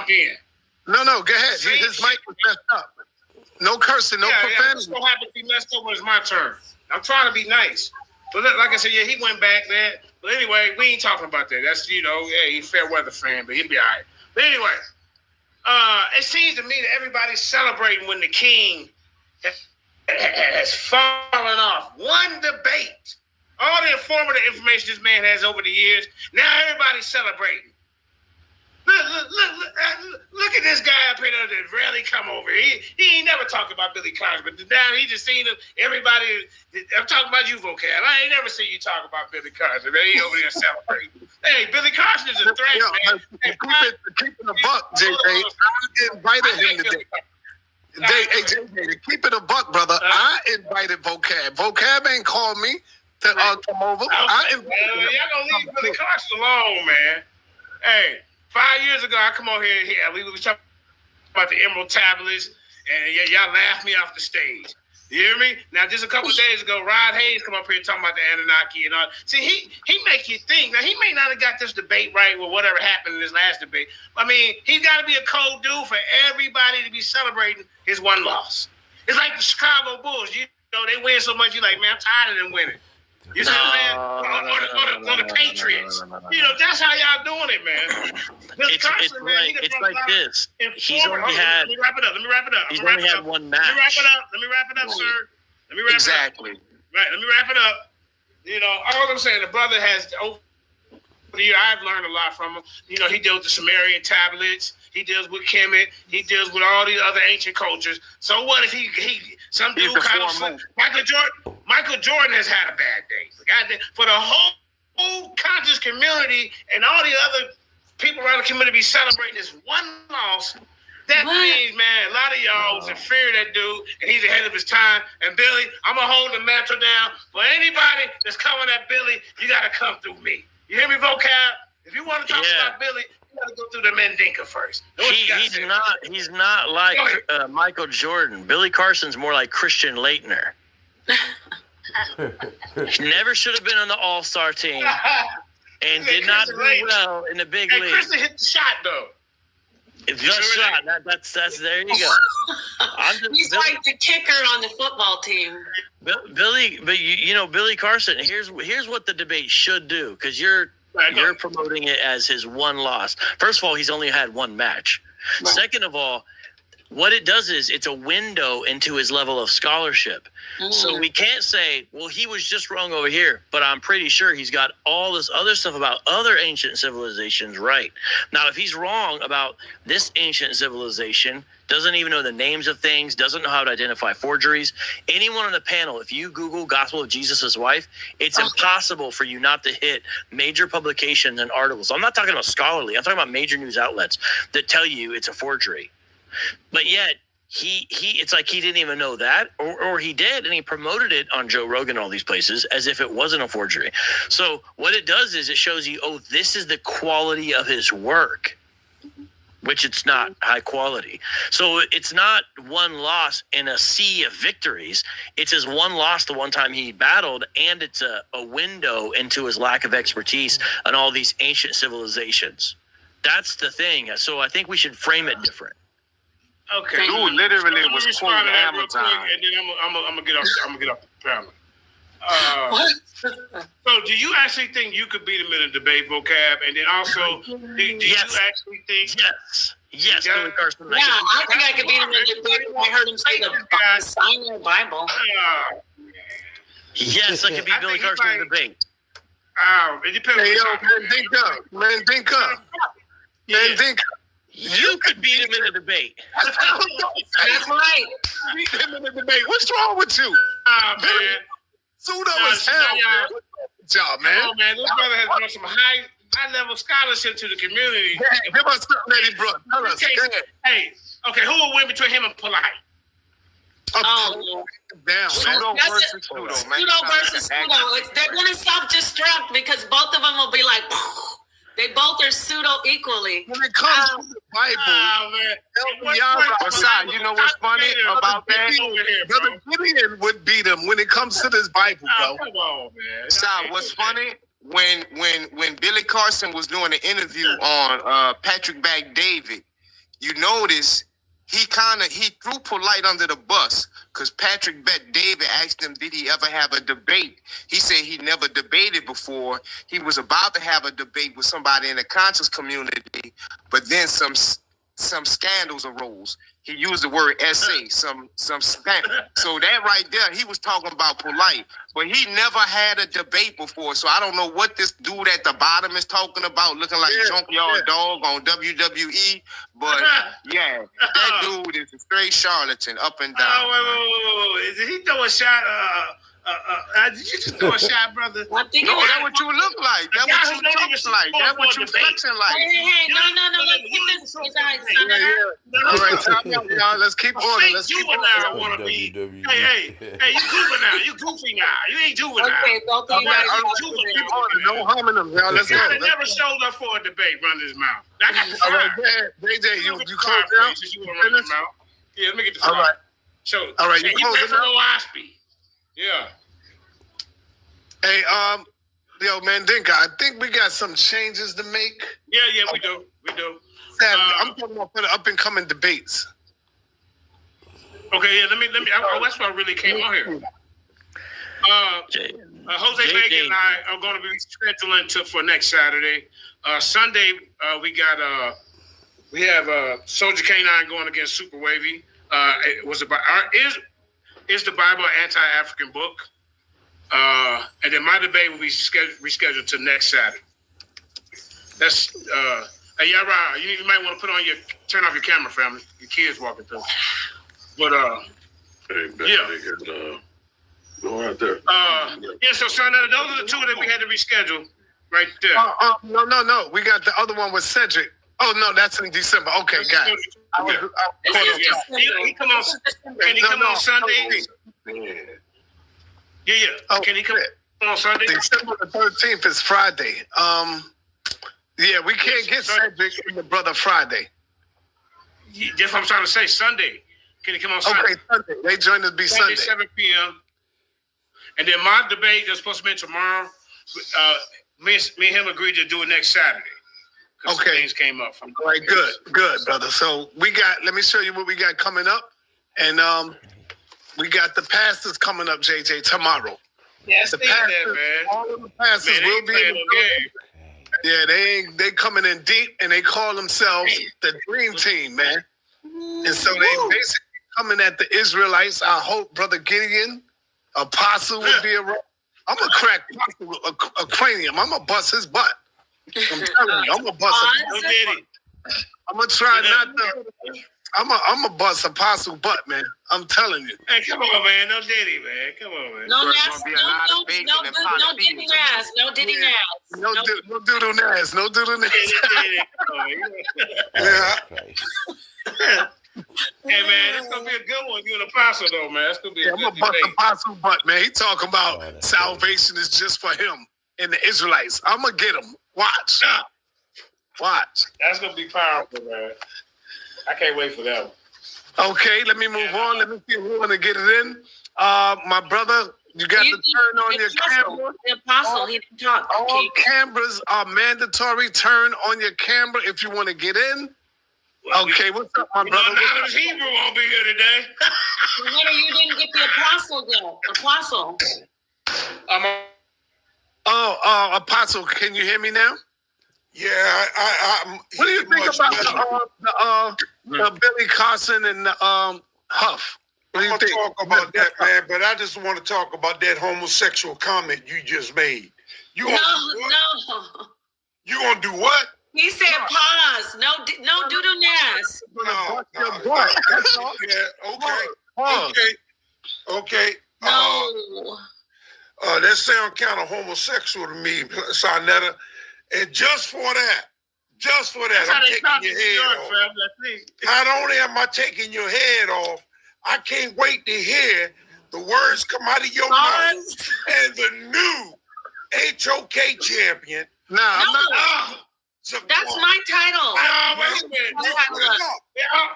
jump in. No, go ahead. His mic was messed up. No cursing, no profanity. What happened if he messed up when it's my turn? I'm trying to be nice. But like I said, he went back there. But anyway, we ain't talking about that. That's, he's a fair weather fan, but he'll be all right. But anyway, it seems to me that everybody's celebrating when the king has fallen off. One debate. All the informative information this man has over the years, now everybody's celebrating. Look at this guy up here that rarely come over. He ain't never talked about Billy Carson, but now he just seen him. Everybody, I'm talking about you, Vocab. I ain't never seen you talk about Billy Carson. Man, he over there celebrating. Hey, Billy Carson is a threat, man. Keeping a buck, JJ. I invited him today. Hey, JJ, to keep it a buck, brother. I invited Vocab. Vocab ain't called me to come over. Y'all gonna leave Billy Carson alone, man. Hey. 5 years ago, I come on here. We was talking about the Emerald Tablets, and y'all laughed me off the stage. You hear me? Now, just a couple of days ago, Rod Hayes come up here talking about the Anunnaki and all. See, he make you think. Now, he may not have got this debate right with whatever happened in this last debate. I mean, he's got to be a cold dude for everybody to be celebrating his one loss. It's like the Chicago Bulls. They win so much, you're like, man, I'm tired of them winning. You know what I'm saying? Or the Patriots. That's how y'all doing it, man. It's like this. He's only had. Let me wrap it up. He's only had one match. Let me wrap it up, sir. Let me wrap exactly. it up. Right. Let me wrap it up. All I'm saying, the brother has over the year. I've learned a lot from him. He deals with the Sumerian tablets. He deals with Kemet. He deals with all these other ancient cultures. So what if some dude kind of Michael Jordan has had a bad day. For the whole conscious community and all the other people around the community be celebrating this one loss. That means, man, a lot of y'all was in fear of that dude, and he's ahead of his time. And Billy, I'm gonna hold the mantle down for anybody that's coming at Billy. You gotta come through me. You hear me, Vocab? If you want to talk about Billy, you gotta go through the Mandinka first. He's not like Michael Jordan. Billy Carson's more like Christian Laettner. He never should have been on the All-Star team and did not do well in the big league. Christian hit the shot, though. It's the shot. That's there you go. He's like the kicker on the football team. Billy, but Billy Carson, here's what the debate should do, because you're promoting it as his one loss. First of all, he's only had one match. Right. Second of all, what it does is it's a window into his level of scholarship. So we can't say, well, he was just wrong over here, but I'm pretty sure he's got all this other stuff about other ancient civilizations right. Now, if he's wrong about this ancient civilization, doesn't even know the names of things, doesn't know how to identify forgeries, anyone on the panel, if you Google Gospel of Jesus' Wife, it's impossible for you not to hit major publications and articles. I'm not talking about scholarly. I'm talking about major news outlets that tell you it's a forgery. But yet, it's like he didn't even know that, or he did, and he promoted it on Joe Rogan and all these places as if it wasn't a forgery. So what it does is it shows you, this is the quality of his work, which it's not high quality. So it's not one loss in a sea of victories. It's his one loss the one time he battled, and it's a window into his lack of expertise on all these ancient civilizations. That's the thing. So I think we should frame it different. Okay. Dude literally was quoting Amazon. And then I'm gonna get off the panel. So do you actually think you could beat him in a debate, Vocab? And then also, do you actually think Yes, Billy Carson. Yeah, I think I could beat him in a debate. I heard him say the Sinai Bible. Yes, I could beat Billy Carson in a debate. It depends. Hey, Mandinka. You could beat him in a debate. That's right. Beat him in a debate. What's wrong with you? Man. Pseudo as hell. Y'all, man. Come on, man. This brother has brought some high-level scholarship to the community. Give us something that he brought. Tell us. Hey, okay, who will win between him and Polite? Down. Pseudo versus pseudo, man. Pseudo versus pseudo. They're going to self-destruct because both of them will be like... They both are pseudo equally. When it comes to the Bible, you know what's funny about that? Brother Gideon would beat him when it comes to this Bible, bro. Come on, man. Sal, what's funny? When Billy Carson was doing an interview on Patrick Bag David, you notice he threw Polite under the bus because Patrick Bet David asked him, did he ever have a debate? He said he never debated before. He was about to have a debate with somebody in the conscious community, but then some scandals arose. He used the word essay, some scandal. So that right there, he was talking about Polite, but he never had a debate before. So I don't know what this dude at the bottom is talking about, looking like Junkyard Dog on WWE. But yeah, that dude is a straight charlatan, up and down. Oh, wait. Did he throw a shot? Did you just throw a shot, brother? No, that's what you look like. That's what you talk like. That's what you flexing like. Hey, no. Let's get this. All right, time out, y'all. Let's keep on. Let's keep on. I want to be. Hey, you juvenile. You goofy now. You ain't juvenile. Okay, both of you guys. Keep on. No harming them, y'all. Let's go. I never showed up for a debate. Run his mouth. I got the all right, JJ, you close down. You want to run his mouth? Yeah, let me get the fire. All right. So, all right, you close it down. Yeah. Hey, yo, Mandinka, I think we got some changes to make. Yeah, we do. I'm talking about for the up and coming debates. Okay, yeah, let me. That's why I really came on here. Jose Vega and I are going to be scheduling for next Saturday. Sunday, we have Soldier K9 going against Super Wavy. Is the Bible an anti-African book? And then my debate will be rescheduled to next Saturday. That's hey, Yara, you might want to turn off your camera, family. Your kids walking through. But go right there. So Shadah, those are the two that we had to reschedule right there. No. We got the other one with Cedric. Oh no, that's in December. Okay, got it. Can he come on Sunday? Yeah. Oh, can he come on Sunday? December the 13th is Friday. Yeah, we can't get Cedric and the brother Friday. That's what I'm trying to say. Sunday. Can he come on Sunday? Okay, Sunday. They joined us be Sunday. 7 p.m. And then my debate that's supposed to be tomorrow, me and him agreed to do it next Saturday. Okay. Things came up. All right, good, brother. So let me show you what we got coming up. And we got the pastors coming up, JJ, tomorrow. Yeah, the pastors, man. All of the pastors will be in the game. Yeah, they coming in deep, and they call themselves the Dream Team, man. And so they basically coming at the Israelites. I hope Brother Gideon, Apostle, will be around. I'm going to crack a cranium. I'm going to bust his butt. I'm telling you, I'm going to bust his butt. I'm going to try not to... I'm a bust Apostle butt, man. I'm telling you. Hey, come on, man. No Diddy, man. Come on, man. No Diddy Nas. No Diddy Nas. No doodle Nas. No doodle Nas. Yeah. Hey, man, it's going to be a good one. You're an apostle, though, man. It's going to be a good I'm a bust Apostle butt, man. He talking about salvation is just for him and the Israelites. I'm going to get him. Watch. That's going to be powerful, man. I can't wait for that one. Okay, let me move on. Let me see if we want to get it in. My brother, you got to turn on your camera. The apostle, he didn't talk. All cameras are mandatory. Turn on your camera if you want to get in. Okay, what's up, my brother? Hebrew won't be here today. Whether you didn't get the apostle though. Apostle. Apostle, can you hear me now? Yeah, what do you think about the Billy Carson and the Huff? I'm going to talk about that, man, but I just want to talk about that homosexual comment you just made. You going to do what? He said pause. No doodle Nas. No. Yeah, okay. No. That sound kind of homosexual to me, Saneter. And just for that, I'm taking your head off. Not only am I taking your head off, I can't wait to hear the words come out of your mouth and the new HOK champion. I'm not. That's my title. Wait a minute.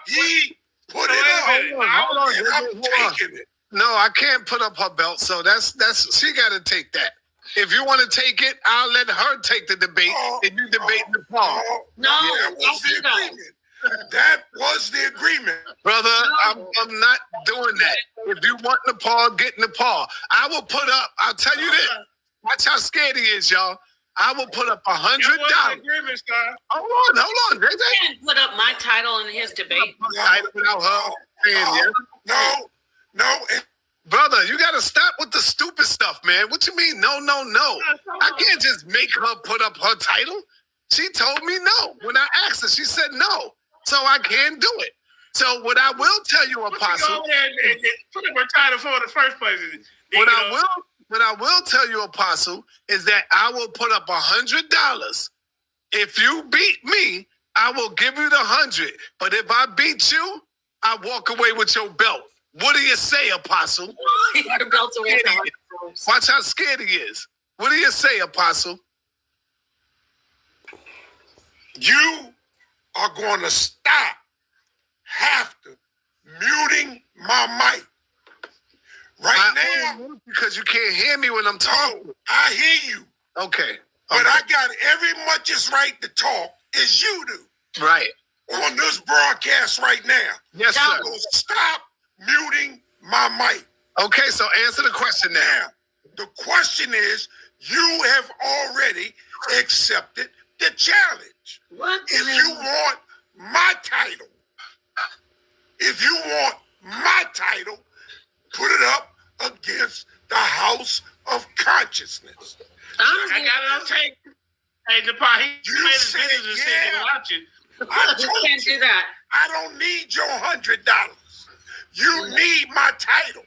He put it up. I'm taking it. No, I can't put up her belt, so that's she got to take that. If you want to take it, I'll let her take the debate, and you debate the Paul. No, that was the agreement. Brother, I'm not doing that. If you want Napah, get Napah. I will put up, I'll tell you this. Watch how scared he is, y'all. I will put up $100. Hold on, JJ. You can't put up my title in his debate. Without her saying yes. No. Brother, you got to stop with the stupid stuff, man. What you mean? No. I can't just make her put up her title. She told me no. When I asked her, she said no. So I can't do it. So what I will tell you, Apostle. Put up her title for the first place. What I will tell you, Apostle, is that I will put up $100. If you beat me, I will give you the 100. But if I beat you, I walk away with your belt. What do you say, Apostle? Your belt's away. Watch how scared he is. What do you say, Apostle? You are going to have to muting my mic now. Because you can't hear me when I'm talking. No, I hear you. Okay. But I got every much as right to talk as you do. Right. On this broadcast right now. Yes, sir. So stop muting my mic. Okay, so answer the question now. The question is, you have already accepted the challenge. What? If you want my title, put it up against the House of Consciousness. I got it on tape. Hey, Napah, he made his business decision watching. I You told can't you, do that. I don't need your $100. You need my title.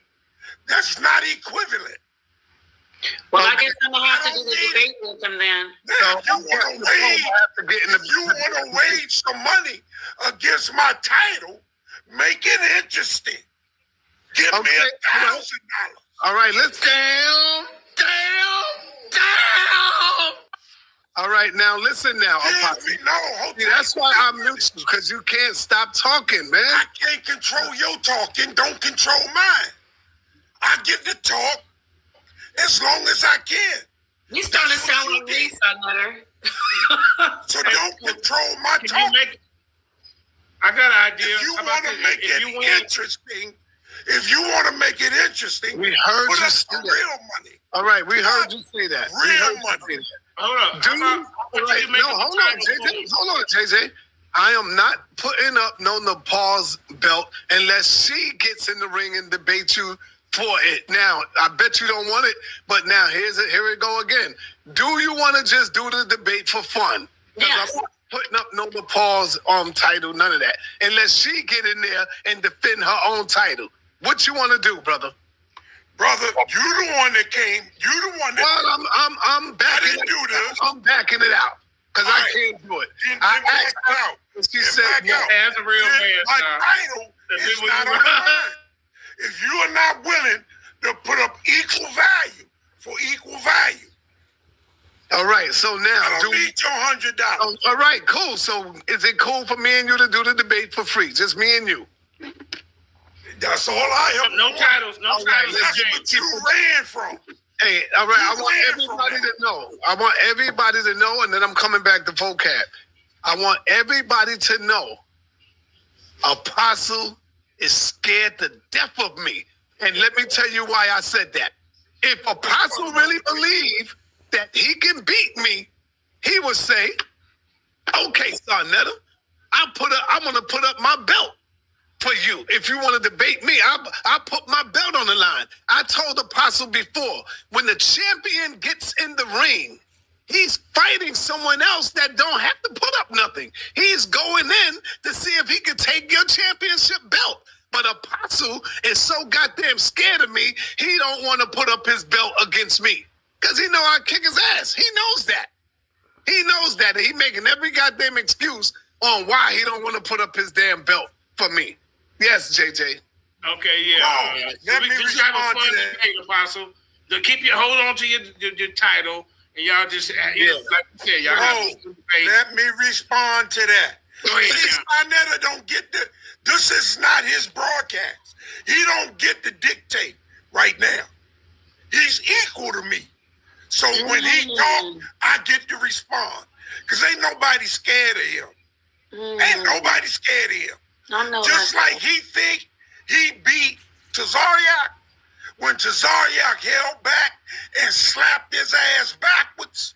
That's not equivalent. Well, I guess I'm going to have to do the debate with him then. Now, if you want to wage some money against my title, make it interesting. Give me $1,000. All right, let's down. All right, now listen now, Apostle. That's why I mute you, because you can't stop talking, man. I can't control your talking. Don't control mine. I get to talk as long as I can. You starting to sound like me, Saneter. So don't control my talking. I got an idea. If you want to make it interesting, we heard put you up say some that. real money. All right, we heard you say that. Real money. Hold up. Hold on, JJ. I am not putting up no Napah's belt unless she gets in the ring and debate you for it. Now, I bet you don't want it, but now here we go again. Do you want to just do the debate for fun? Yes. I'm not putting up no Napah's title, none of that. Unless she get in there and defend her own title. What you want to do, brother? Brother, you the one that came. You the one that. Well, I'm backing it. Do this. I'm backing it out because I can't do it. I asked her. She said, "As a real man, my title is not on the line. If you are not willing to put up equal value for equal value." All right, so now I don't need your $100. All right, cool. So is it cool for me and you to do the debate for free? Just me and you. That's all I am. No titles. That's what you ran from. Hey, all right. I want everybody to know. I want everybody to know, and then I'm coming back to vocab. I want everybody to know Apostle is scared to death of me. And let me tell you why I said that. If Apostle really believed that he can beat me, he would say, okay, Saneter, I'm going to put up my belt for you. If you want to debate me, I'll put my belt on the line. I told Apostle before, when the champion gets in the ring, he's fighting someone else that don't have to put up nothing. He's going in to see if he can take your championship belt. But Apostle is so goddamn scared of me, he don't want to put up his belt against me. Because he know I kick his ass. He knows that. He knows that. He making every goddamn excuse on why he don't want to put up his damn belt for me. Yes, JJ. Okay, yeah. Let me just have a respond fun to that. debate, Apostle. To keep your hold on to your title, and y'all just like you said, y'all let me respond to that. Go ahead, See, Saneter don't get this is not his broadcast. He don't get to dictate right now. He's equal to me. So when he talk, I get to respond. Because ain't nobody scared of him. Ain't nobody scared of him. I know. Just like he think he beat Tazariak when Tazariak held back and slapped his ass backwards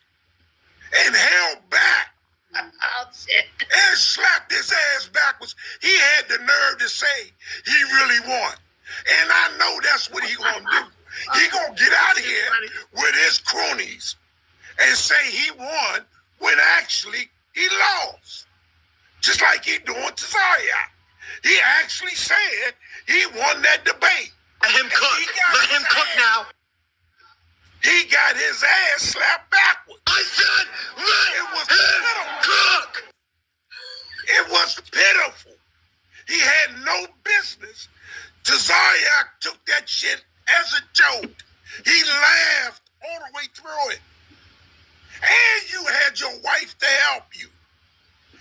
and held back. And slapped his ass backwards. He had the nerve to say he really won. And I know that's what he gonna do. He gonna get out of here with his cronies and say he won when actually he lost. Just like he doing to Zariah. He actually said he won that debate. Let him cook. Let him cook now. He got his ass slapped backwards. I said, let him cook. It was pitiful. He had no business. Tazariak took that shit as a joke. He laughed all the way through it. And you had your wife to help you.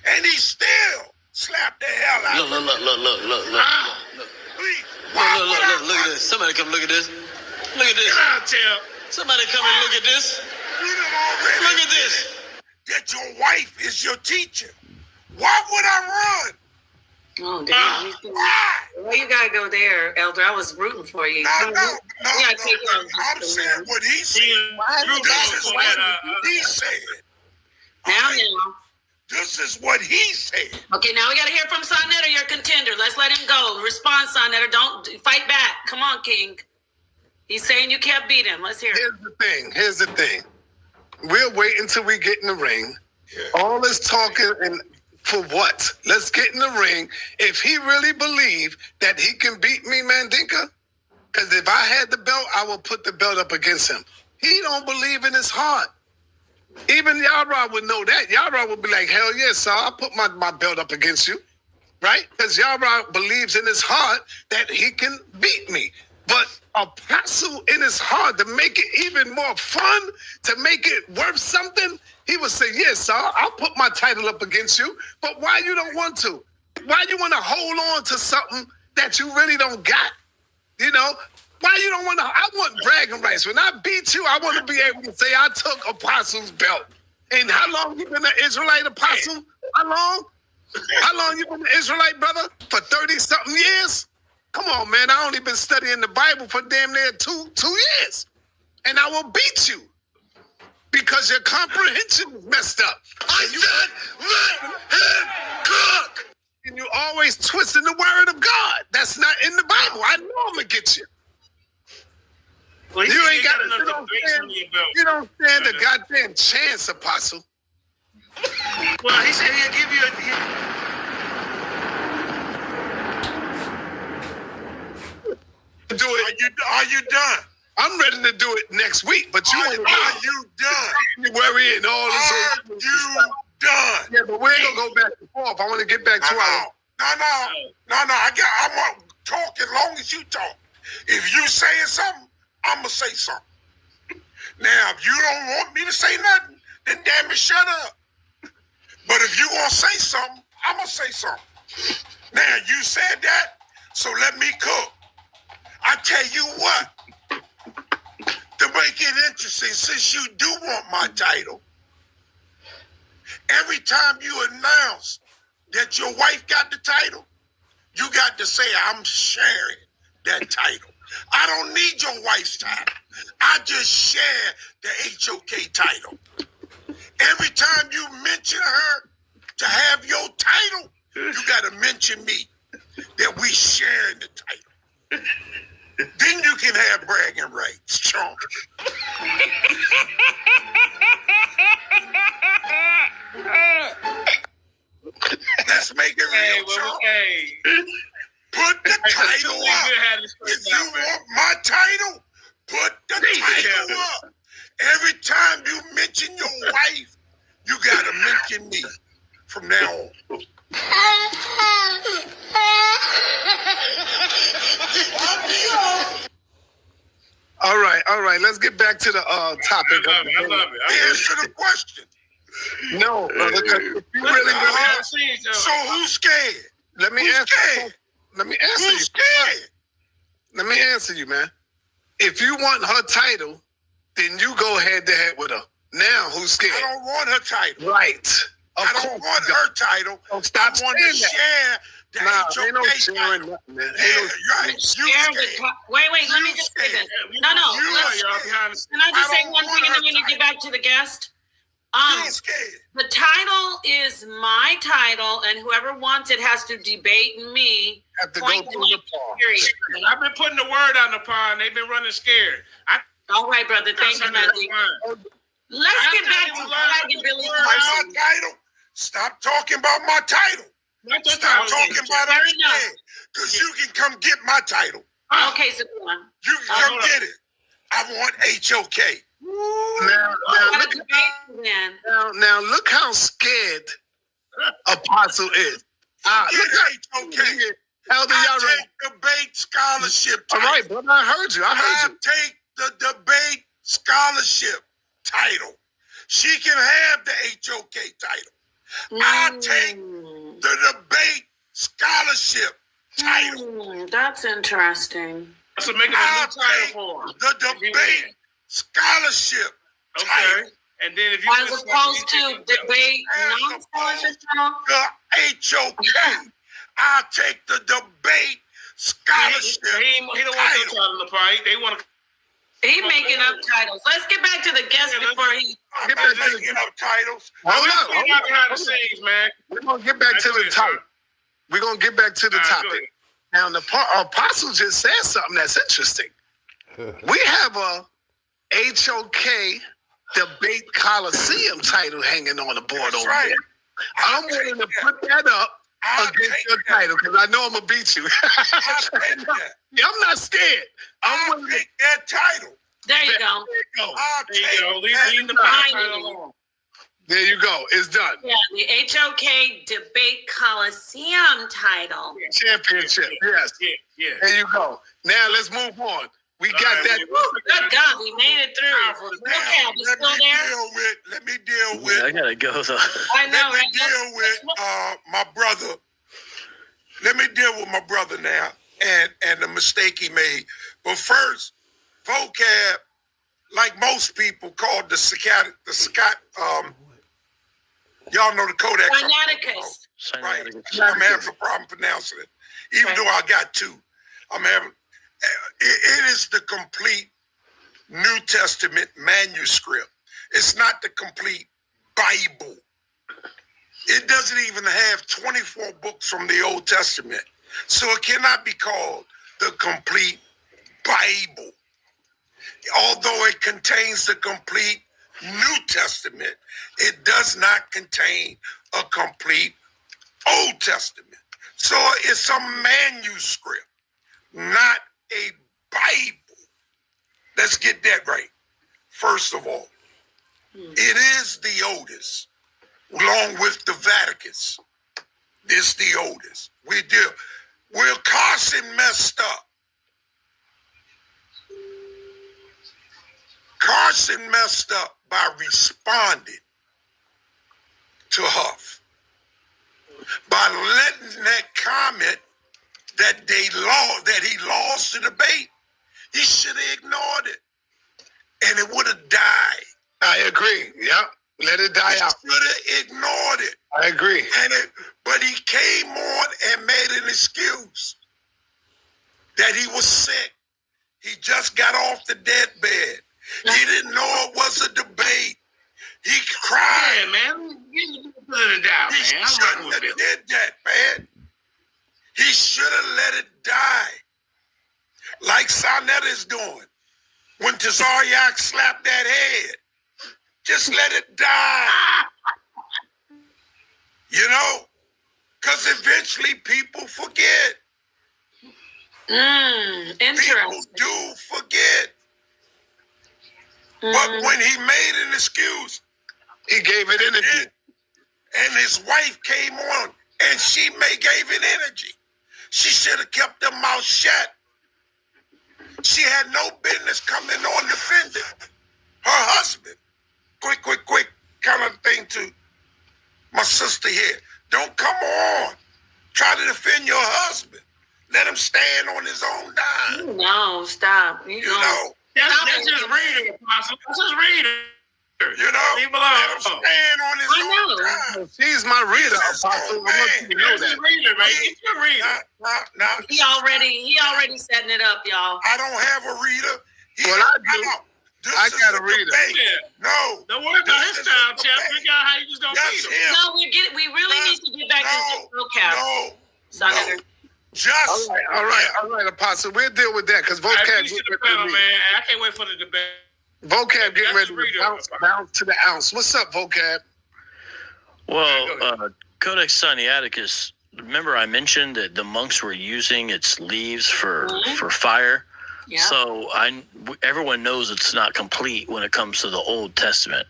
And he still slapped the hell out of you. Look. Please. Look at this. Somebody come look at this. Look at this. I'll tell. Somebody come and look at this. You done already Look at this. that your wife is your teacher. Why would I run? Oh, damn. Why? Well, you gotta go there, Elder. I was rooting for you. No. Take I'm saying what he said. This is what he said. Now. This is what he said. Okay, now we gotta hear from Saneter, your contender. Let's let him go. Respond, Saneter. Don't fight back. Come on, King. He's saying you can't beat him. Let's hear it. Here's the thing. We'll wait until we get in the ring. Yeah. All this talking and for what? Let's get in the ring. If he really believed that he can beat me, Mandinka, because if I had the belt, I will put the belt up against him. He don't believe in his heart. Even Yara would know that. Yara would be like, hell yes, sir, I'll put my belt up against you. Right? Because Yara believes in his heart that he can beat me. But Apostle in his heart, to make it even more fun, to make it worth something, he would say, yes, sir, I'll put my title up against you. But why you don't want to? Why you want to hold on to something that you really don't got? You know? Why you don't want to? I want bragging rights. When I beat you, I want to be able to say I took Apostle's belt. And how long you been an Israelite apostle? How long? How long you been an Israelite, brother? For 30-something years? Come on, man. I only been studying the Bible for damn near two years. And I will beat you. Because your comprehension is messed up. I said, let him cook. And you always twisting the word of God. That's not in the Bible. I know I'm going to get you. Well, You ain't got enough debates on your belt. You don't stand a goddamn chance, Apostle. Well, he said he'll give you Do it. Are you done? I'm ready to do it next week, but you ain't Are you done? worry and all this. Are you done? Yeah, but we ain't gonna go back and forth. I want to get back to our. No. I want to talk as long as you talk. If you saying something, I'm gonna say something. Now, if you don't want me to say nothing, then damn it, shut up. But if you gonna say something, I'm gonna say something. Now, you said that, so let me cook. I tell you what, to make it interesting, since you do want my title, every time you announce that your wife got the title, you got to say, I'm sharing that title. I don't need your wife's title. I just share the HOK title. Every time you mention her to have your title, you got to mention me, that we sharing the title. Then you can have bragging rights, chunk. Let's make it real, chunk. Put the title up. If you want my title, put the title up. Every time you mention your wife, you got to mention me from now on. All right. Let's get back to the topic. I love it. Answer the question. No, brother, if you really So who's scared? let me Who's answer. scared? Let me answer Who's you. scared? Let me answer you, man. If you want her title, then you go head to head with her. Now, who's scared? I don't want her title. Right. I don't want her title. Oh, stop I want to share the HOK ain't no sharing title. nothing, man. Yeah, right. You scared. Wait, let me just say this. No. Can I just say one thing and then we're going to get back to the guest? The title is my title, and whoever wants it has to debate me. Have to go through the Napah. I've been putting the word on Napah, and they've been running scared. All right, brother. Thank you, Matthew. Let's get back to Billy Carson. Stop talking about my title. Stop talking about our name, because you can come get my title. Okay, so go on. You can come get it. I want HOK. Now look how scared Apostle is. Look at HOK. Elder, I take debate scholarship title. All right, brother, I heard you. I take the debate scholarship title. She can have the HOK title. I take the debate scholarship title. That's interesting. So make it a new title for her. The debate scholarship title. And then if you as opposed to debate non-scholarship title? The HOK. I take the debate scholarship he don't want to title the party. They want to. He making up titles. Let's get back to the guest before he. I'm not making up titles. Man. We're gonna get back to the topic. We're gonna get back to the topic. Now, the Apostle just said something that's interesting. We have a HOK Debate Coliseum title hanging on the board over there. I'm willing to put that up against your title because I know I'm gonna beat you. Yeah, I'm not scared. I'm willing to take that title. There you go. Leave the title alone. There you go. It's done. Yeah, the HOK Debate Coliseum title. Championship. Yes. Yeah. There you go. Now let's move on. We got that. Good God, we made it through. Vocab, you still there? Let me deal with. I gotta go though. I know, right? Let me deal with my brother. Let me deal with my brother now and the mistake he made. But first, Vocab, like most people, called the Zaqan, y'all know the Codex. Sinaiticus. Right. I'm having a problem pronouncing it. Even though I got two. I'm having it is the complete New Testament manuscript. It's not the complete Bible. It doesn't even have 24 books from the Old Testament. So it cannot be called the complete Bible. Although it contains the complete New Testament, it does not contain a complete Old Testament. So it's a manuscript, not a Bible. Let's get that right. First of all, it is the oldest, along with the Vatican's. It's the oldest. Will Carson messed up. Carson messed up by responding to Huff. By letting that comment that he lost the debate, he should have ignored it. And it would have died. I agree. Yep. Let it die out. He should have ignored it. I agree. But he came on and made an excuse that he was sick. He just got off the deathbed. He didn't know it was a debate. He cried. Yeah, man. You put it down, He shouldn't have did that, man. He should have let it die. Like Saneter is doing. When Tazaryak slapped that head, just let it die. You know? Because eventually people forget. Interesting. People do forget. But when he made an excuse, he gave it energy. And his wife came on and she gave it energy. She should have kept her mouth shut. She had no business coming on defending her husband. Quick kind of thing to my sister here. Don't come on. Try to defend your husband. Let him stand on his own dime. No, stop. You know. Let's just read it, Apostle. Let's just read it. You know, leave him alone. Let him stand on his own time. She's my reader, Apostle. I want you to know He's that. a reader, man. He's a reader. Now, He already setting it up, y'all. I don't have a reader. Well, I do. I got a reader. No. Don't worry about his time, Chef. Figure out how you just gonna That's beat him. him. No, we really need to get back to the vocab. No. Saneter. Just. All right, Apostle. We'll deal with that because vocab. I appreciate the panel, man. I can't wait for the debate. Vocab getting ready to bounce to the ounce. What's up, vocab? Well, Codex Sinaiticus, remember I mentioned that the monks were using its leaves for fire? Yeah. So everyone knows it's not complete when it comes to the Old Testament.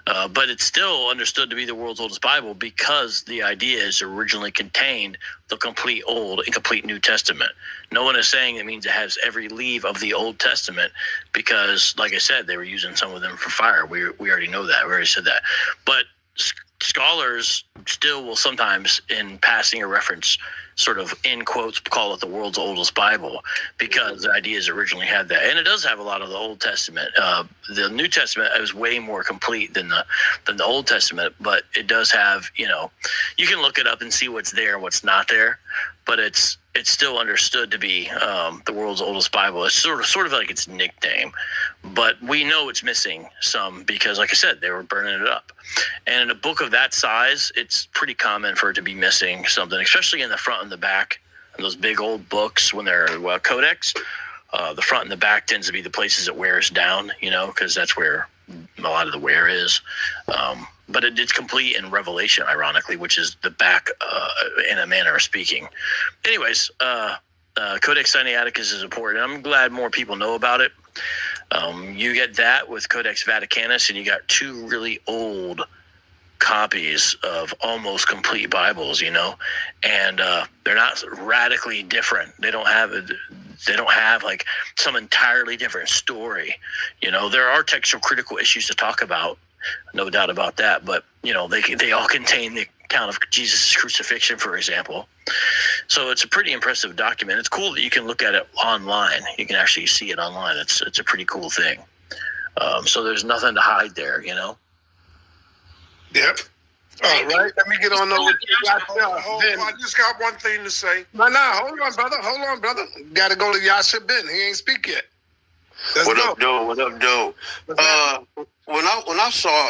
But it's still understood to be the world's oldest Bible because the idea is originally contained the complete Old and complete New Testament. No one is saying it means it has every leaf of the Old Testament because, like I said, they were using some of them for fire. We already know that. We already said that. But scholars still will sometimes, in passing a reference, sort of in quotes, call it the world's oldest Bible because the ideas originally had that. And it does have a lot of the Old Testament. The New Testament is way more complete than the Old Testament, but it does have, you can look it up and see what's there and what's not there, but it's still understood to be the world's oldest Bible. It's sort of like its nickname, but we know it's missing some because, like I said, they were burning it up. And in a book of that size, it's pretty common for it to be missing something, especially in the front and the back. And those big old books, when they're codex, the front and the back tends to be the places it wears down, because that's where a lot of the wear is. But it's complete in Revelation, ironically, which is the back in a manner of speaking. Anyways, Codex Sinaiticus is important. I'm glad more people know about it. You get that with Codex Vaticanus, and you got two really old copies of almost complete Bibles, and they're not radically different. They don't have like some entirely different story. There are textual critical issues to talk about, no doubt about that, but they all contain the account of Jesus' crucifixion, for example. So it's a pretty impressive document. It's cool that you can look at it online. You can actually see it online. It's a pretty cool thing. So there's nothing to hide there, Yep. All right. Let me get on over. I just got one thing to say. No, hold on, brother. Got to go to Yasha Ben. He ain't speak yet. What up, Joe? When I saw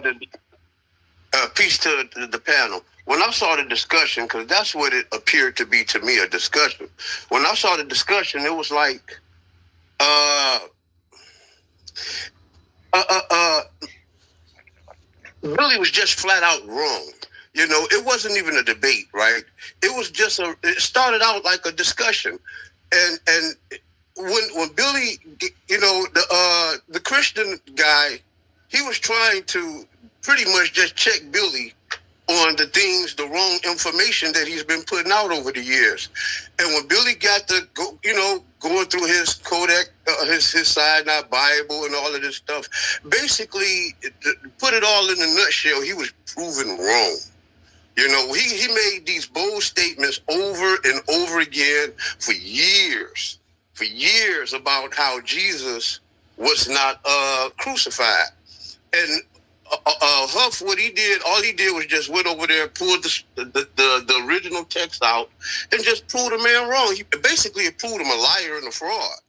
the piece to the panel, when I saw the discussion, because that's what it appeared to be to me, a discussion. When I saw the discussion, it was like, Billy was just flat out wrong. It wasn't even a debate, right? It was just it started out like a discussion, and when Billy, the Christian guy, he was trying to pretty much just check Billy on the wrong information that he's been putting out over the years. And when Billy got to go, going through his codex, his Sinai Bible and all of this stuff, basically, put it all in a nutshell, he was proven wrong. He made these bold statements over and over again for years about how Jesus was not crucified. And Huff, what he did, all he did was just went over there, pulled the original text out, and just proved the man wrong. He basically proved him a liar and a fraud.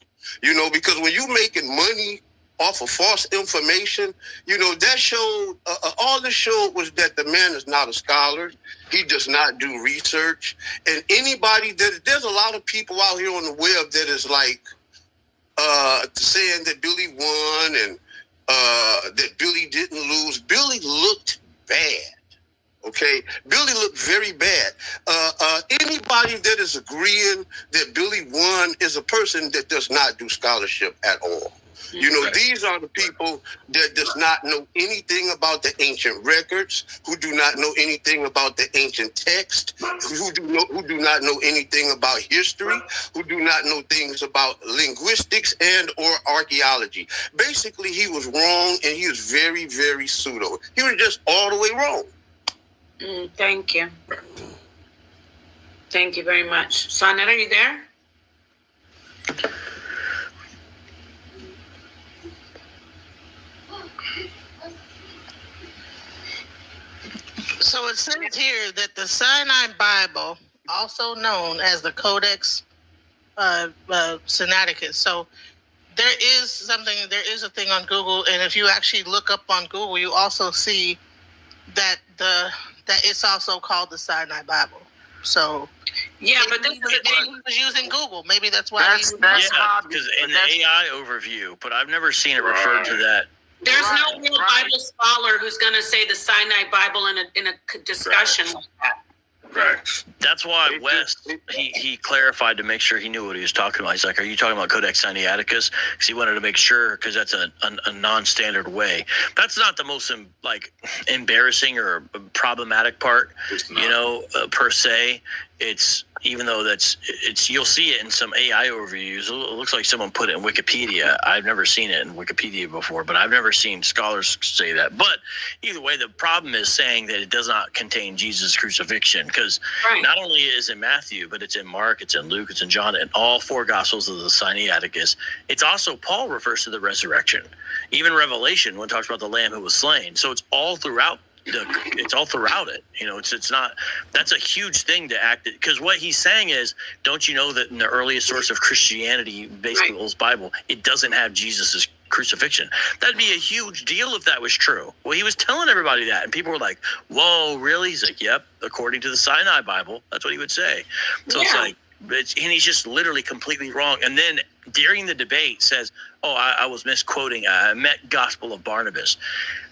Because when you're making money off of false information, that showed, all this showed was that the man is not a scholar. He does not do research. And there's a lot of people out here on the web that is like saying that Billy won and that Billy didn't lose. Billy looked bad. Okay, Billy looked very bad. Anybody that is agreeing that Billy won is a person that does not do scholarship at all. These are the people that does not know anything about the ancient records, who do not know anything about the ancient text, who do not know anything about history, who do not know things about linguistics and or archaeology. Basically, he was wrong, and he was very, very pseudo. He was just all the way wrong. Thank you. Thank you very much. Saneter, are you there? So it says here that the Sinai Bible, also known as the Codex Sinaiticus. So there is a thing on Google, and if you actually look up on Google, you also see that it's also called the Sinai Bible. So yeah, but this is he was using Google. Maybe that's why. Because in the AI overview, but I've never seen it referred to that. There's no real Bible scholar who's going to say the Sinai Bible in a discussion like that. Right. That's why West, he clarified to make sure he knew what he was talking about. He's like, are you talking about Codex Sinaiticus? Because he wanted to make sure, because that's a non-standard way. That's not the most embarrassing or problematic part, per se. It's, even though you'll see it in some AI overviews. It looks like someone put it in Wikipedia. I've never seen it in Wikipedia before, but I've never seen scholars say that. But either way, the problem is saying that it does not contain Jesus' crucifixion, because not only is it Matthew, but it's in Mark, it's in Luke, it's in John, and all four Gospels of the Sinaiticus. It's also, Paul refers to the resurrection. Even Revelation, when it talks about the Lamb who was slain. So it's all throughout. It's all throughout it. It's not. That's a huge thing to act. Because what he's saying is, don't you know that in the earliest source of Christianity, basically the Bible, it doesn't have Jesus's crucifixion. That'd be a huge deal if that was true. Well, he was telling everybody that, and people were like, "Whoa, really?" He's like, "Yep, according to the Sinai Bible, that's what he would say." So it's like, and he's just literally completely wrong. And then during the debate says, "Oh, I was misquoting. I meant Gospel of Barnabas,"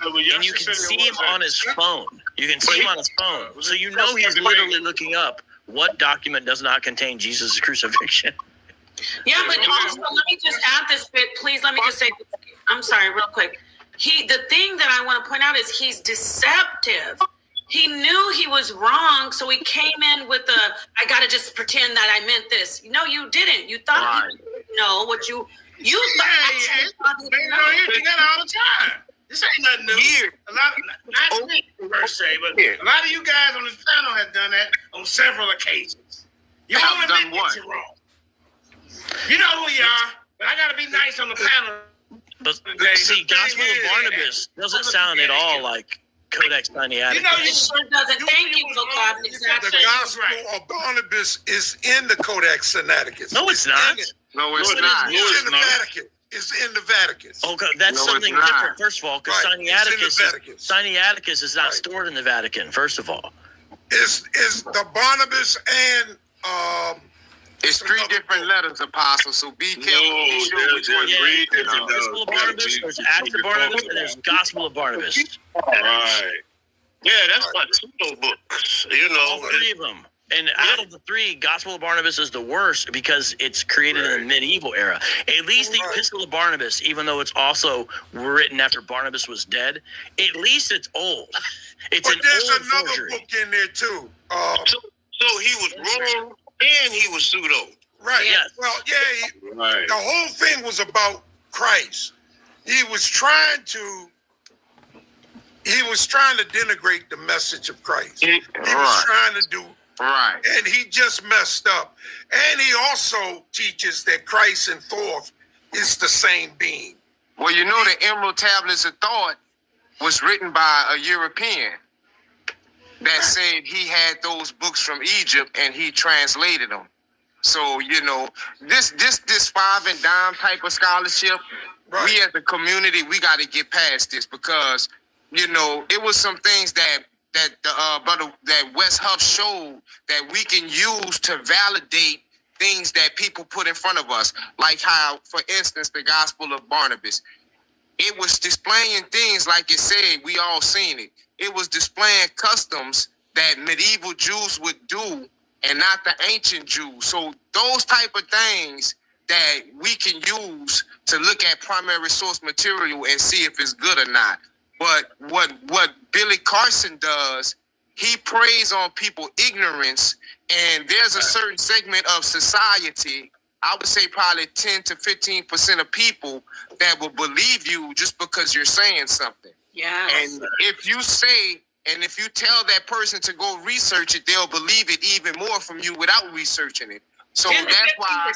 and you can see him on his phone. You can see him on his phone, so he's literally looking up what document does not contain Jesus' crucifixion. Yeah, but also let me just add this bit, please. Let me just say, I'm sorry, real quick. The thing that I want to point out is he's deceptive. He knew he was wrong, so he came in with I got to just pretend that I meant this. No, you didn't. You thought you didn't know what you thought. You do that all the time. This ain't nothing new. Not me per se, but a lot of you guys on this panel have done that on several occasions. You don't admit that you're wrong. You know who you are, but I got to be nice on the panel. But see, Gospel of Barnabas doesn't sound at all like Codex Sinaiticus. It sure doesn't. Thank you, Vocab. Exactly. The Gospel of Barnabas is in the Codex Sinaiticus. No, it's not. No, it's not. It's in the Vatican. It's in the Vatican. Okay, that's something different, first of all, because Sinaiticus is not stored in the Vatican, first of all. It's the Barnabas and it's three different letters, Apostle, so be careful. There's Gospel of Barnabas, there's Acts of Barnabas, and there's Gospel of Barnabas. Right. Yeah, that's my pseudo books, All three of them. And out of the three, Gospel of Barnabas is the worst because it's created in the medieval era. At least the Epistle of Barnabas, even though it's also written after Barnabas was dead, at least it's old. There's another book in there too. So he was wrong and he was pseudo. Right. Yes. Well, the whole thing was about Christ. He was trying to denigrate the message of Christ. He was trying to do. Right. And he just messed up. And he also teaches that Christ and Thoth is the same being. Well, the Emerald Tablets of Thought was written by a European that said he had those books from Egypt and he translated them. So, this five and dime type of scholarship, we as a community, we got to get past this because, it was some things that West Huff showed that we can use to validate things that people put in front of us. Like how, for instance, the Gospel of Barnabas. It was displaying things like it said, we all seen it. It was displaying customs that medieval Jews would do and not the ancient Jews. So those type of things that we can use to look at primary source material and see if it's good or not. But what Billy Carson does, he preys on people's ignorance, and there's a certain segment of society, I would say probably 10 to 15% of people that will believe you just because you're saying something. Yeah. And if you tell that person to go research it, they'll believe it even more from you without researching it. So that's why.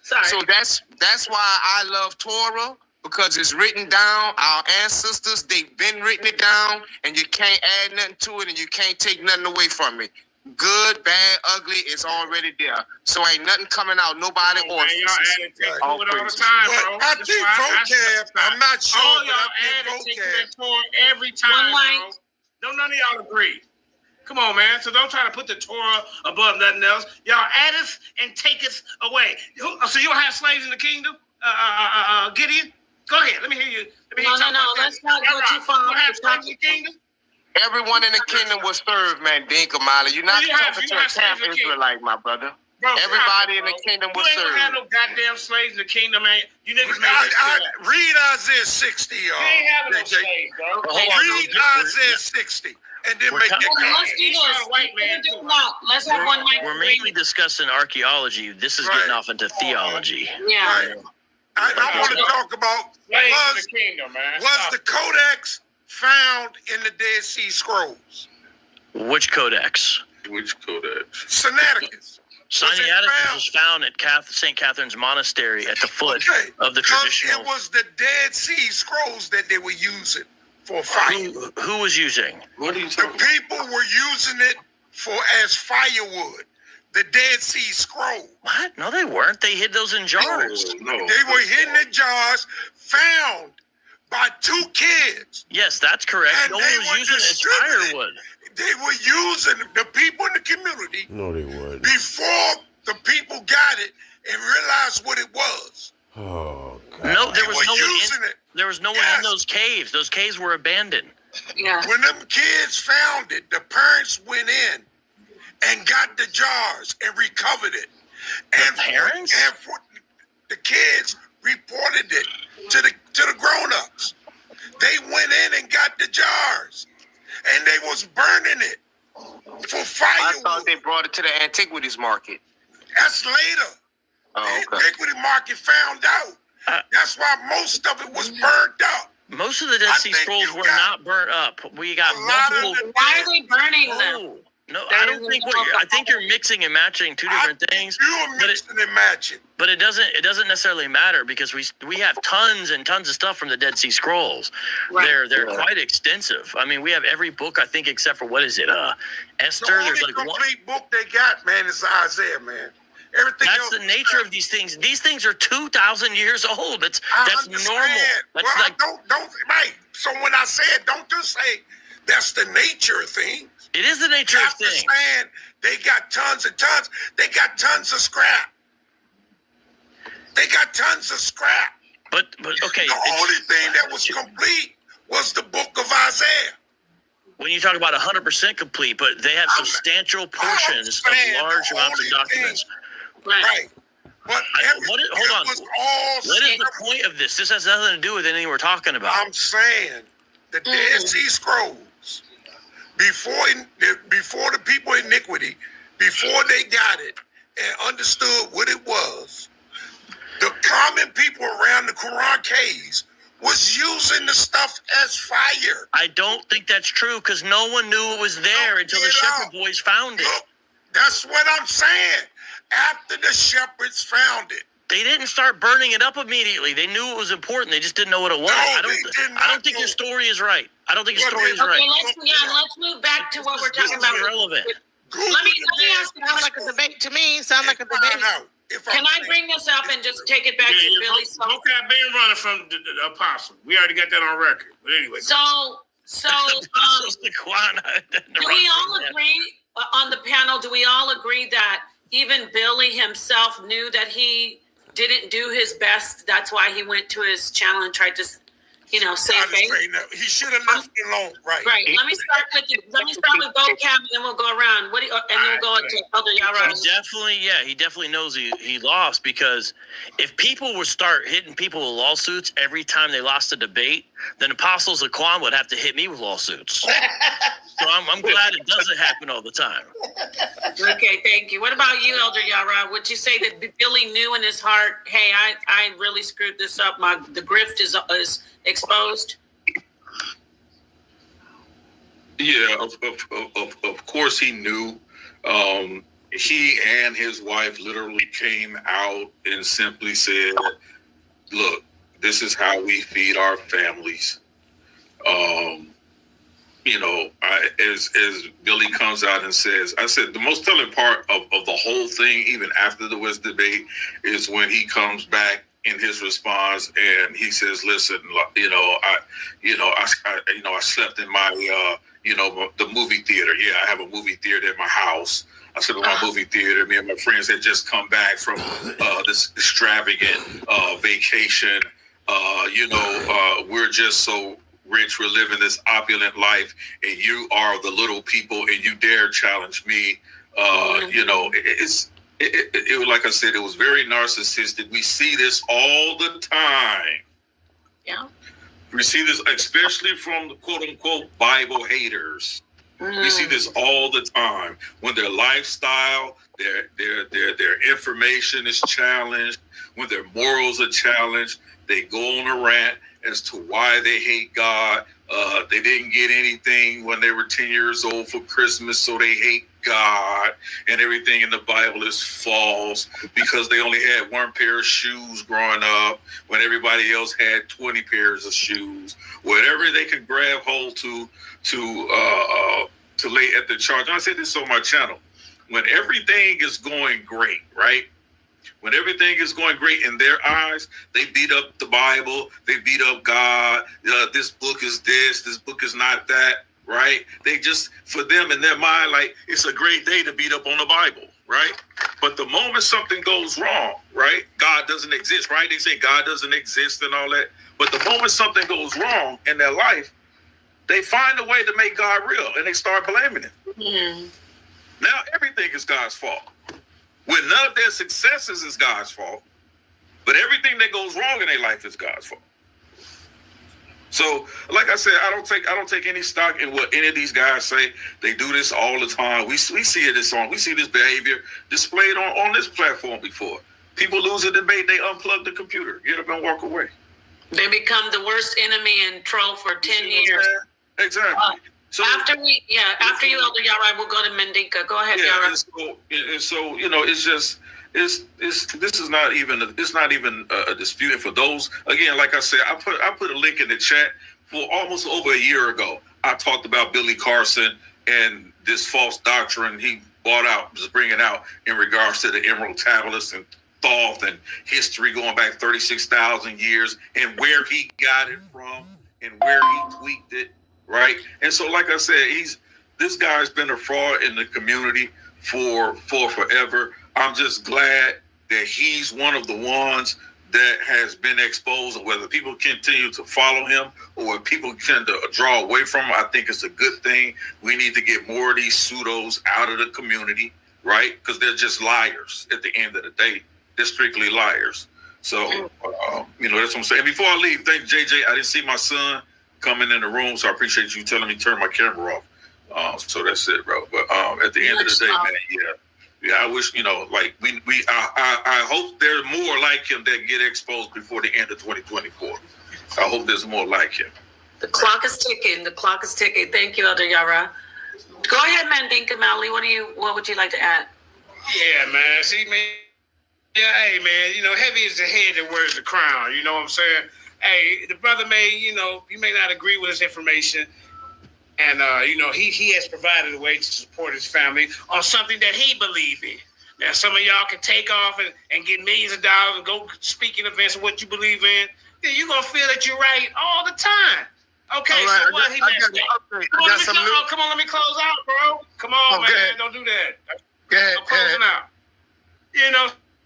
Sorry. So that's why I love Torah. because it's written down. Our ancestors, they've been written it down, and you can't add nothing to it, and you can't take nothing away from it. Good, bad, ugly, it's already there. So ain't nothing coming out. Nobody or all the time, bro. I think vocab. I'm not sure. All y'all add it to the Torah every time, bro. Don't none of y'all agree. Come on, man. So don't try to put the Torah above nothing else. Y'all add us and take us away. So you don't have slaves in the kingdom, Gideon? Go ahead. Let me hear you. No. Let's not go too far. You have slaves in the kingdom? Everyone in the kingdom was served, Mandinka, Mali. You're not talking to a half Israelite, my brother. Bro, everybody in the kingdom was served. You ain't gonna have no goddamn slaves in the kingdom, man. You niggas read Isaiah 60, y'all. You ain't having no slaves, bro. Read Isaiah 60. And then make it let's do this. Let's have one mic. We're mainly discussing archaeology. This is getting off into theology. Yeah. Right. I want to talk about was the Codex found in the Dead Sea Scrolls? Which codex? Sinaiticus. Sinaiticus was found at St. Catherine's Monastery at the foot of the traditional. It was the Dead Sea Scrolls that they were using for fire. Who was using? What are you talking about? The people were using it as firewood. The Dead Sea Scroll. What? No, they weren't. They hid those in jars. No. They were hidden in jars, found by 2 kids. Yes, that's correct. And no one was using it as firewood. They were using the people in the community. No, they weren't. Before the people got it and realized what it was. Oh, God. No, there was no one in those caves. Those caves were abandoned. Yeah. When them kids found it, the parents went in and got the jars and recovered it. And the kids reported it to the grown-ups. They went in and got the jars, and they was burning it for firewood. I thought they brought it to the antiquities market. That's later. Oh, the antiquity market found out. That's why most of it was burned up. Most of the Dead Sea Scrolls were not burnt up. We got multiple. Why are they burning them? No, I don't think I think you're mixing and matching two different things. You're mixing and matching. But it doesn't necessarily matter because we have tons and tons of stuff from the Dead Sea Scrolls. Right. They're quite extensive. I mean, we have every book I think except for what is it? Esther. There's like complete book they got, man, is Isaiah, man. Everything that's the nature of these things. These things are 2,000 years old. That's normal. That's don't right. So when I said don't just say that's the nature of things. It is the nature of things. They got tons and tons. They got tons of scrap. But okay. The only thing that was complete was the book of Isaiah. When you talk about 100% complete, but they have substantial portions of large amounts of documents. Right. But hold on. What is the point of this? This has nothing to do with anything we're talking about. I'm saying the Dead Sea Scrolls. Before the people in iniquity, before they got it and understood what it was, the common people around the Quran caves was using the stuff as fire. I don't think that's true because no one knew it was there until the shepherd boys found it. Look, that's what I'm saying. After the shepherds found it. They didn't start burning it up immediately. They knew it was important. They just didn't know what it was. I don't think your story is right. I don't think your story is right. Let's move back to what we're talking about. Irrelevant. Let me ask you. Sounds like a debate to me. Sounds like a debate. Can I bring this up and just take it back to Billy? Vocab been running from the apostle. We already got that on record. But anyway. So do we all agree on the panel? Do we all agree that even Billy himself knew that he didn't do his best? That's why he went to his channel and tried to, save face. He should have left it alone, right? Right. Let me start with vocab, and then we'll go around. And then we'll go to Elder Yara. He definitely knows he lost because if people would start hitting people with lawsuits every time they lost a debate, then apostles of Kwan would have to hit me with lawsuits. So I'm glad it doesn't happen all the time. Okay, thank you. What about you, Elder Yara? Would you say that Billy knew in his heart, hey, I really screwed this up. The grift is exposed? Yeah, of course he knew. He and his wife literally came out and simply said, look, This is how we feed our families. As Billy comes out and says, I said the most telling part of the whole thing, even after the West debate, is when he comes back in his response and he says, "Listen, I slept in my, the movie theater. Yeah, I have a movie theater at my house. I slept in my movie theater. Me and my friends had just come back from this extravagant vacation. We're just so rich, we're living this opulent life, and you are the little people, and you dare challenge me." It like I said, it was very narcissistic. We see this all the time. Yeah. We see this, especially from the quote unquote Bible haters. We see this all the time when their lifestyle, their information is challenged, when their morals are challenged. They go on a rant as to why they hate God. They didn't get anything when they were 10 years old for Christmas, so they hate God, and everything in the Bible is false because they only had one pair of shoes growing up when everybody else had 20 pairs of shoes. Whatever they could grab hold to lay at the charge. And I said this on my channel. When everything is going great, right? When everything is going great in their eyes, they beat up the Bible, they beat up God. This book is this book is not that, right? They just, for them in their mind, like it's a great day to beat up on the Bible, right? But the moment something goes wrong, right? God doesn't exist, right? They say God doesn't exist and all that. But the moment something goes wrong in their life, they find a way to make God real and they start blaming him. Mm. Now everything is God's fault. When none of their successes is God's fault, but everything that goes wrong in their life is God's fault. So, like I said, I don't take any stock in what any of these guys say. They do this all the time. We see we see this behavior displayed on this platform before. People lose a debate, they unplug the computer, get up and walk away. They become the worst enemy and troll for 10 years. Exactly. So after you, Elder Yara, we'll go to Mandinka. Go ahead, Yara. And so it's just this is not even a dispute. And for those, again, like I said, I put a link in the chat for almost over a year ago. I talked about Billy Carson and this false doctrine he was bringing out in regards to the Emerald Tablets and Thoth and history going back 36,000 years and where he got it from and where he tweaked it. Right. And so, like I said, this guy's been a fraud in the community for forever. I'm just glad that he's one of the ones that has been exposed. And whether people continue to follow him or whether people tend to draw away from him, I think it's a good thing. We need to get more of these pseudos out of the community, right? Because they're just liars at the end of the day. They're strictly liars. So, that's what I'm saying. Before I leave, thank JJ. I didn't see my son coming in the room, so I appreciate you telling me to turn my camera off. So that's it, bro. But at the end of the day, man, yeah, I wish I hope there are more like him that get exposed before the end of 2024. I hope there's more like him. The clock is ticking. Thank you, Elder Yara. Go ahead, Mandinka Mali. What would you like to add? Yeah, man. See, man. Yeah, hey, man. Heavy is the head that wears the crown. You know what I'm saying? Hey, the brother you may not agree with his information. And, he has provided a way to support his family on something that he believes in. Now, some of y'all can take off and get millions of dollars and go speaking events of what you believe in. Then you're going to feel that you're right all the time. Okay, right, so what? He messed up. Come on, let me close out, bro. Come on, man. Don't do that. I'm closing out.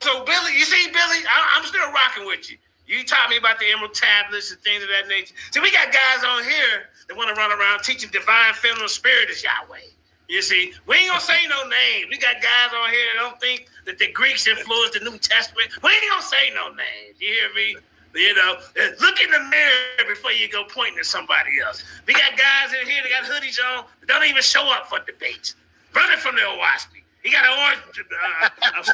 So Billy, you see, Billy, I'm still rocking with you. You taught me about the Emerald Tablets and things of that nature. So we got guys on here that want to run around teaching divine feminine spirit is Yahweh. You see, we ain't gonna say no names. We got guys on here that don't think that the Greeks influenced the New Testament. We ain't gonna say no names. You hear me? Look in the mirror before you go pointing at somebody else. We got guys in here that got hoodies on that don't even show up for debates. Running from the Owaski. He got an orange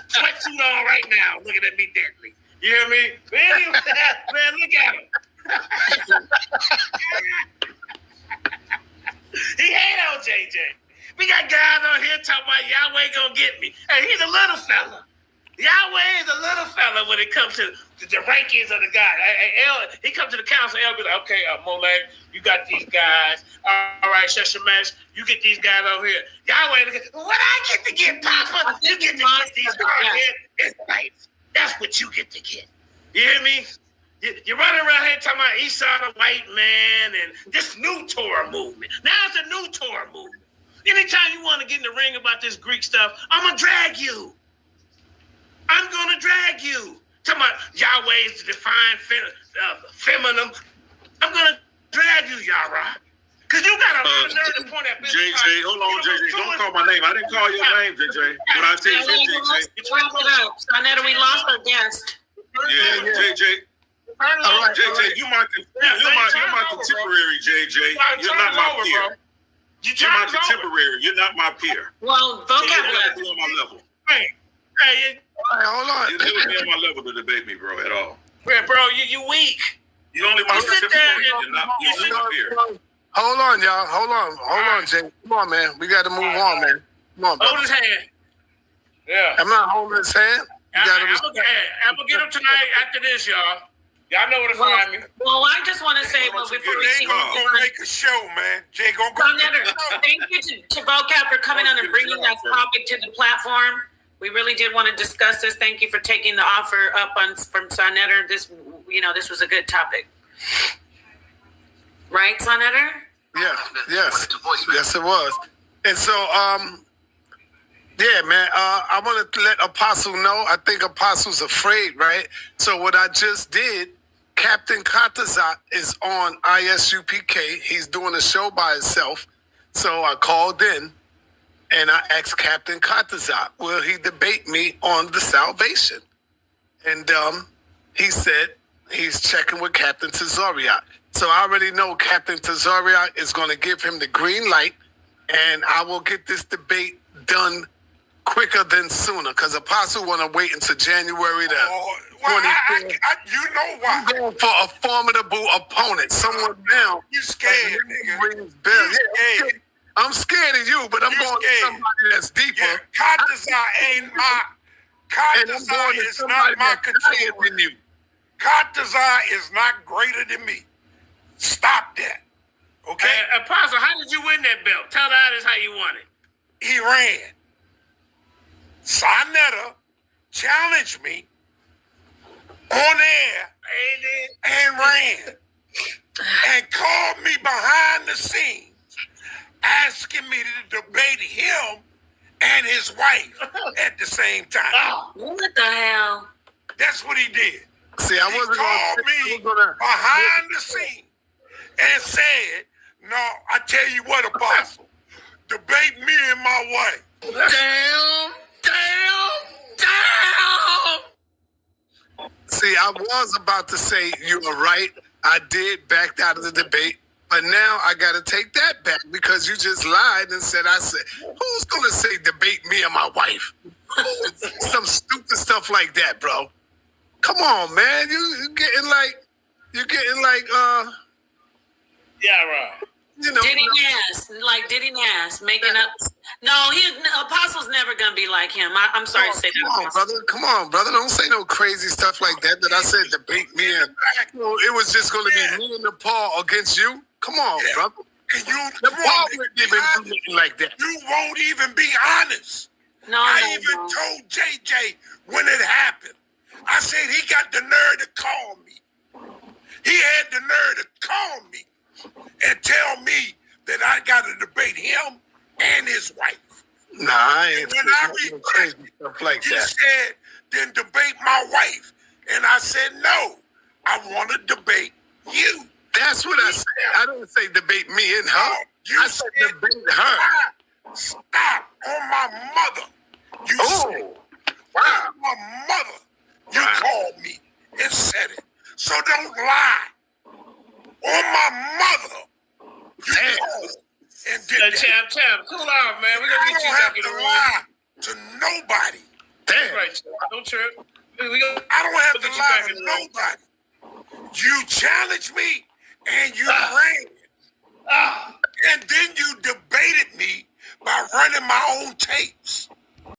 sweatsuit on right now, looking at me deadly. You hear me? Man, look at him. He ain't on JJ. We got guys on here talking about Yahweh gonna get me. Hey, he's a little fella. Yahweh is a little fella when it comes to the rankings of the guy. He comes to the council, El be like, okay, Moreh, you got these guys. All right, Sheshemesh, you get these guys over here. Yahweh, what I get to get, Papa? You get to get these guys. It's right. That's what you get to get. You hear me? You're running around here talking about Esau the white man and this new Torah movement. Now it's a new Torah movement. Anytime you want to get in the ring about this Greek stuff, I'm going to drag you. I'm going to drag you. Talking about Yahweh is the divine feminine. I'm going to drag you, Yara. Because you got a lot of nerve to point at business. JJ, hold on, JJ. Don't call my name. I didn't call your name, JJ. But I tell you, JJ. Saneter, we lost our guest. Yeah, JJ. All right, JJ, you're my contemporary, JJ. You're not my peer. You're my contemporary. You're not my peer. Well, Vocab. You're not on my level. Hey, hold on. You never be on my level to debate me, bro, at all. Yeah, bro, you weak. You only my contemporary. You're not my peer. Hold on, y'all. Hold on, Jay. Come on, man. We got to move on, man. Come on, bro. Hold his hand. Yeah. I'm not holding his hand. I'm going to get him tonight after this, y'all. Y'all know where to find me. Well, I just want to say, before we Jay gonna make a show, man. Jay gonna go. Saneter, thank you to Vocab for coming on and bringing that topic to the platform. We really did want to discuss this. Thank you for taking the offer up from Saneter. This was a good topic. Right, Saneter? Yeah, yes, it was. And so, yeah, man, I want to let Apostle know. I think Apostle's afraid, right? So what I just did, Captain Katazat is on ISUPK. He's doing a show by himself. So I called in and I asked Captain Katazat, will he debate me on the salvation? And he said he's checking with Captain Tazariak. So I already know Captain Tazariak is going to give him the green light, and I will get this debate done quicker than sooner, because Apostle want to wait until January the 24th. You know why? I'm going for a formidable opponent. Someone now. You scared, nigga. Yeah, I'm scared of you, but I'm going to somebody that's deeper. Yeah, Katazai ain't my... Katazai is not my contemporary than you. Katazai is not greater than me. Stop that. Okay? Apostle, how did you win that belt? Tell the others how you won it. He ran. Saneter challenged me on air and ran and called me behind the scenes asking me to debate him and his wife at the same time. What the hell? That's what he did. See, I wasn't called me behind the scenes and said, no, I tell you what, Apostle, debate me and my wife. Damn. See, I was about to say you were right. I did back out of the debate, but now I got to take that back because you just lied and said, who's going to say debate me and my wife? Some stupid stuff like that, bro. Come on, man. You're getting like, yeah, right. You know, Diddy Nass, making up. No, Apostle's never gonna be like him. I'm sorry to say that. Come on, brother. Don't say no crazy stuff like that. That I said debate me and it was just gonna be me and Napah against you. Come on, brother. And Napah wouldn't even do anything like that. You won't even be honest. I even told JJ when it happened. I said he got the nerve to call me. He had the nerve to call me and tell me that I got to debate him and his wife. Nah, I ain't. When I rejected stuff like that, he said, then debate my wife. And I said, no, I want to debate you. That's what I said. I didn't say debate me and her. I said debate her. Stop on my mother. You said, wow. On my mother. You called me and said it. So don't lie. On my mother. You called and did that. Champ, cool out, man. We're going to get you back in the room. Lie to nobody. Damn. Right, don't trip. I don't have to lie to nobody. You challenged me and you ran. And then you debated me by running my own tapes.